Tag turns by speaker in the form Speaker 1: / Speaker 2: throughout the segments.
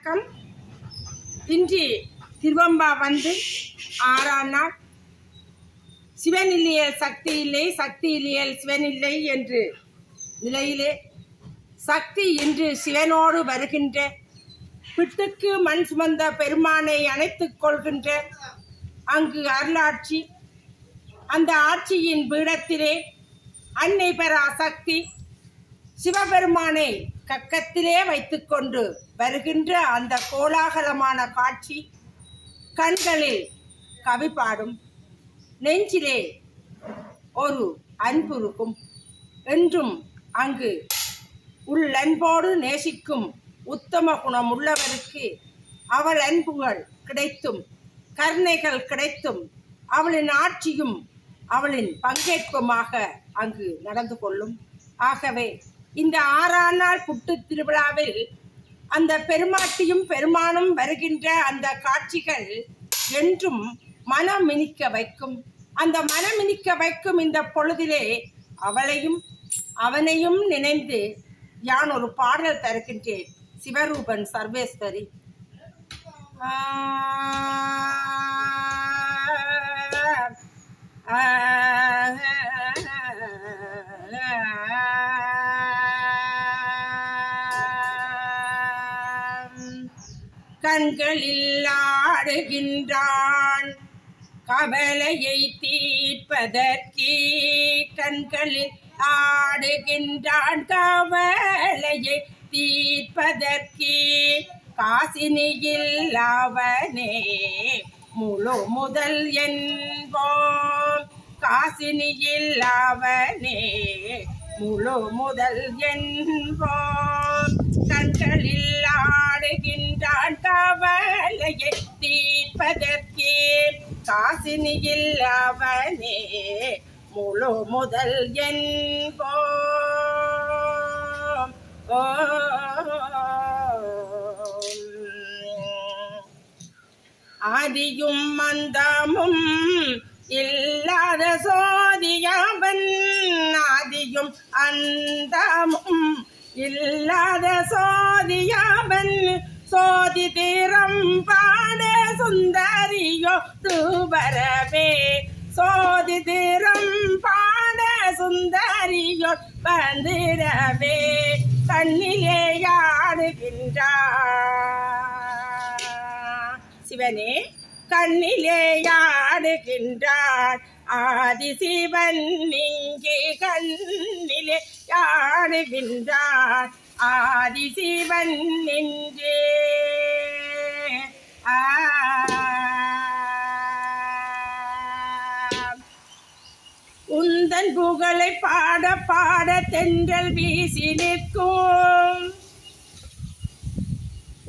Speaker 1: வணக்கம். இன்று திருவம்பா வந்து 6ஆம் நாள். சிவன் இல்லையேல் சக்தி இல்லை, சக்தி இல்லையேல் சிவன் இல்லை என்று நிலையிலே சக்தி இன்று சிவனோடு வருகின்ற பிட்டுக்கு மண் சுமந்த பெருமானை அணைத்துக் கொள்கின்ற அங்கு அருளாட்சி. அந்த ஆட்சியின் பீடத்திலே அன்னை பராசக்தி சிவபெருமானை கக்கத்திலே வைத்துக்கொண்டு வருகின்ற அந்த கோலாகலமான காட்சி கண்களில் கவி பாடும், நெஞ்சிலே ஒரு அன்பு இருக்கும். என்றும் அங்கு உள்ளன்போடு நேசிக்கும் உத்தம குணம் உள்ளவருக்கு அவள் அன்புகள் கிடைத்தும் கருணைகள் கிடைத்தும் அவளின் ஆட்சியும் அவளின் பங்கேற்புமாக அங்கு நடந்து கொள்ளும். ஆகவே இந்த 6ஆம் நாள் புட்டு திருவிழாவில் அந்த பெருமாட்டியும் பெருமானும் வருகின்ற அந்த காட்சிகள் என்றும் மனம் மினிக்க வைக்கும். அந்த மனம் மினிக்க வைக்கும் இந்த பொழுதிலே அவளையும் அவனையும் நினைந்து யான் ஒரு பாடல் தருகின்றேன். சிவரூபன் சர்வேஸ்வரி. கண்களில் ஆடுகின்றான் கவலையை தீர்ப்பதற்கே, கண்களில் ஆடுகின்றான் கவலையை தீர்ப்பதற்கே, காசினியில் அவனே முழு முதல் என்போம், காசினியில் அவனே முழு முதல் என்போம். கண்களில் ஆடுகின்றான் கவலையை தீர்ப்பதற்கே, காசினியில் அவனே முழு முதல் என்போம். ஆதியும் மந்தமும் இல்லாத சோதியவன், ஆதியும் அந்தமும் இல்லாத சோதியவன், சோதி தீரம் பாட சுந்தரியோ தூபரவே, சோதி தீரம் பாட சுந்தரியோ வந்திரவே, கண்ணிலே ஆடுகின்றார் சிவனே, கண்ணிலே ஆடுகின்றார் ஆதிசிவன் இங்கே, கண்ணிலே ஆடுகின்றார் ஆதிசிவன் இங்கே. உந்தன் புகழை பாட பாட தென்றல் வீசி நிற்கும்,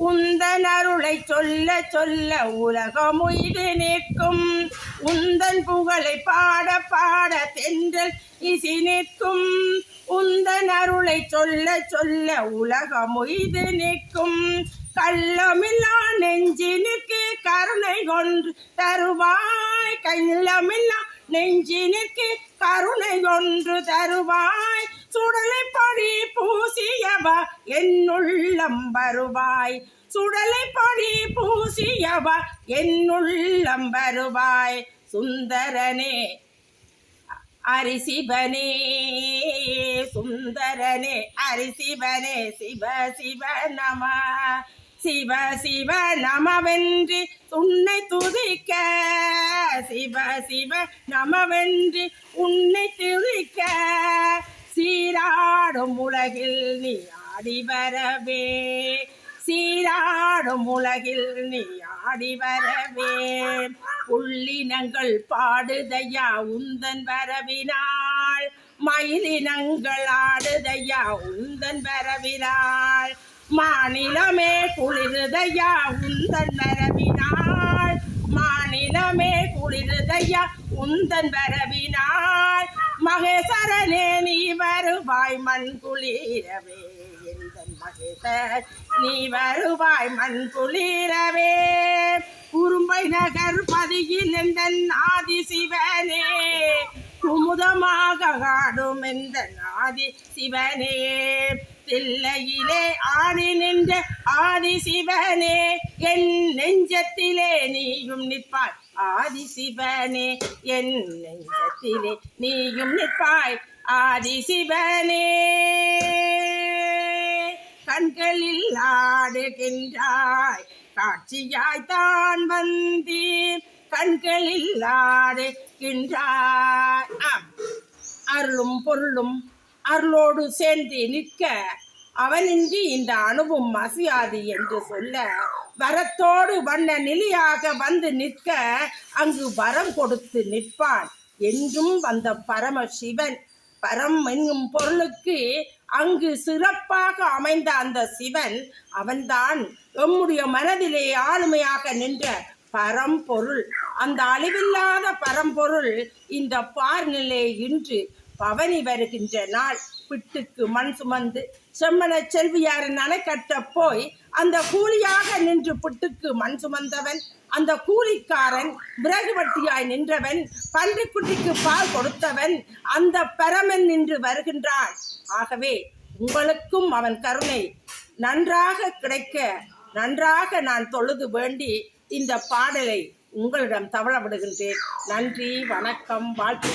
Speaker 1: உந்தன் அருளை சொல்ல சொல்ல உலகம் உய்து நிற்கும், உந்தன் புகழை பாட பாட தென்றல் வீசி நிற்கும், உந்தன் அருளை சொல்ல சொல்ல உலகம் உய்து நிற்கும். கள்ளமில்லா நெஞ்சினுக்கு கருணை கொன்று தருவாய், கள்ளமில்லா நெஞ்சினுக்கு கருணை கொன்று தருவாய், சுடலை பொடி பூசியவா என்னுள்ளம் வருவாய், சுடலை பொடி பூசியவா என்னுள்ளம் வருவாய். சுந்தரனே அரிசிவனே, சுந்தரனே அரிசிவனே, சிவ சிவ நம, சிவ சிவ நமவென்று உன்னை துதிக்க, சிவ சிவ நமவென்று உன்னை துதிக்க, சீராடும் உலகில் நீ ஆடி வரவே, சீராடும் உலகில் நீ ஆடி வரவே, புள்ளினங்கள் பாடுதையா உந்தன் வரவினாள், மயிலினங்கள் ஆடுதையா உந்தன் வரவினாள், மாநிலமே குளிர்தையா உந்தன் வரவினாள், மாநிலமே குளிர்தையா உந்தன் வரவினாள், மகேசரனே நீ வருவாய் மண் குளிரவே, எந்தன் மகேசர் நீ வருவாய் மண் குளிரவே, குறும்பை நகர் பதியில் எந்தன் ஆதி சிவனே, குமுதமாக ஆடும் எந்தன் ஆதி சிவனே, தில்லையிலே ஆடி நின்ற ஆதி சிவனே என் நெஞ்சத்திலே நீயும் நிற்பாய் ஆதி சிவனே என் நெஞ்சத்திலே நீயும் நிற்பாய் ஆதி சிவனே கண்களில் ஆடுகின்றாய் காட்சியாய் தான் வந்தீர் கண்களில் ஆடுகின்றாய் அருளும் பொருளும் அருளோடு சேர்ந்து நிற்க அவனின்றி இந்த அணுவும் அசையாது என்று சொல்ல வரத்தோடு வண்ண நிலையாக வந்து நிற்க அங்கு வரம் கொடுத்து நிற்பான் என்றும் வந்த பரம சிவன் பரம் என்னும் பொருளுக்கு அங்கு சிறப்பாக அமைந்த அந்த சிவன் அவன்தான் எம்முடைய மனதிலே ஆளுமையாக நின்ற பரம்பொருள் அந்த அழிவில்லாத பரம்பொருள் இந்த பார்நிலை இன்று பவனி வருகின்ற நாள் பிட்டுக்கு மண் சுமந்து செம்மன செல்வியாரின் அணை கட்ட போய் அந்த கூலியாக நின்று பிட்டுக்கு மண் சுமந்தவன் அந்த கூலிக்காரன் விறகு வட்டியாய் நின்றவன் பன்றிக்குட்டிக்கு பால் கொடுத்தவன் அந்த பரமன் நின்று வருகின்றான். ஆகவே உங்களுக்கும் அவன் கருணை நன்றாக கிடைக்க நன்றாக நான் தொழுது வேண்டி இந்த பாடலை உங்களிடம் தவழ விடுகின்றேன். நன்றி, வணக்கம், வாழ்த்து.